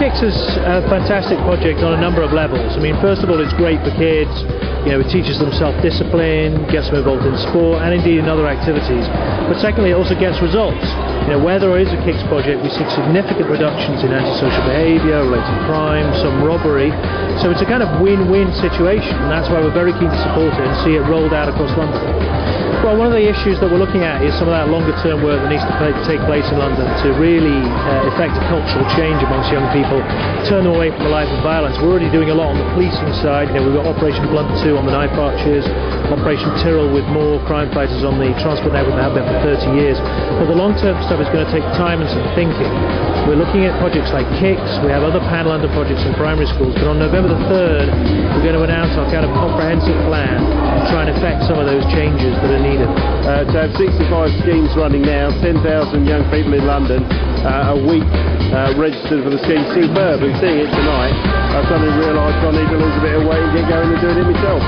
Kickz is a fantastic project on a number of levels. I mean, first of all, it's great for kids. You know, it teaches them self-discipline, gets them involved in sport and indeed in other activities. But secondly, it also gets results. You know, where there is a Kickz project, we see significant reductions in antisocial behaviour, related crime, some robbery. So it's a kind of win-win situation, and that's why we're very keen to support it and see it rolled out across London. Well, one of the issues that we're looking at is some of that longer-term work that needs to take place in London to really effect a cultural change amongst young people, turn them away from the life of violence. We're already doing a lot on the policing side. You know, we've got Operation Blunt 2 on the knife archers, Operation Tyrrell with more crime fighters on the transport network that have been for 30 years. But the long-term stuff is going to take time and some thinking. We're looking at projects like Kickz. We have other pan-London projects in primary schools. But on November the 3rd, we're going to announce our kind of comprehensive plan to try and effect some of those changes that are needed. To have 65 schemes running now, 10,000 young people in London a week registered for the scheme, superb. And seeing it tonight, I suddenly realised I need to lose a bit of weight and get going and doing it myself.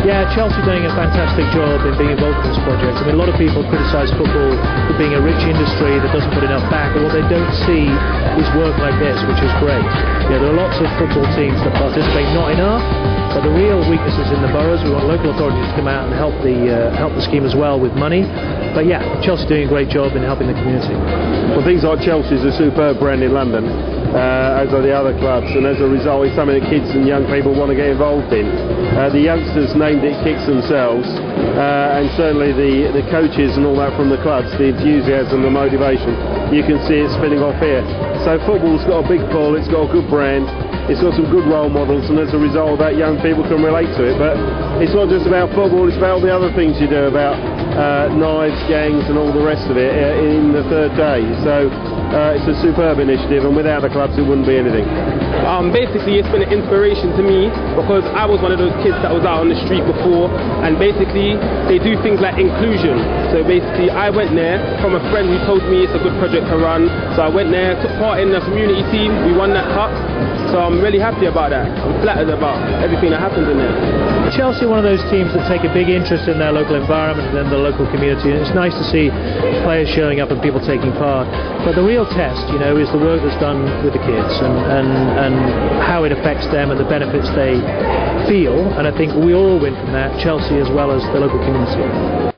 Yeah, Chelsea doing a fantastic job in being involved in this project. I mean, a lot of people criticise football for being a rich industry that doesn't put enough back, but what they don't see is work like this, which is great. Yeah, there are lots of football teams that participate, not enough, but the real weakness is in the boroughs. We want local authorities to come out and help the scheme as well with money. But yeah, Chelsea doing a great job in helping the community. Well, things like Chelsea's a superb brand in London, as are the other clubs, and as a result it's something that kids and young people want to get involved in. The youngsters named it Kickz themselves, and certainly the coaches and all that from the clubs, the enthusiasm, the motivation, you can see it spinning off here. So football's got a big pull, it's got a good brand, it's got some good role models, and as a result of that young people can relate to it. But it's not just about football, it's about all the other things you do, about knives, gangs and all the rest of it in the third day. So it's a superb initiative, and without the clubs it wouldn't be anything. Basically it's been an inspiration to me because I was one of those kids that was out on the street before, and basically they do things like inclusion. So basically I went there from a friend who told me it's a good project to run, so I went there, took part in the community team, we won that cup. So I'm really happy about that. I'm flattered about everything that happens in there. Chelsea are one of those teams that take a big interest in their local environment and in the local community, and it's nice to see players showing up and people taking part. But the real test, you know, is the work that's done with the kids and how it affects them and the benefits they feel. And I think we all win from that, Chelsea as well as the local community.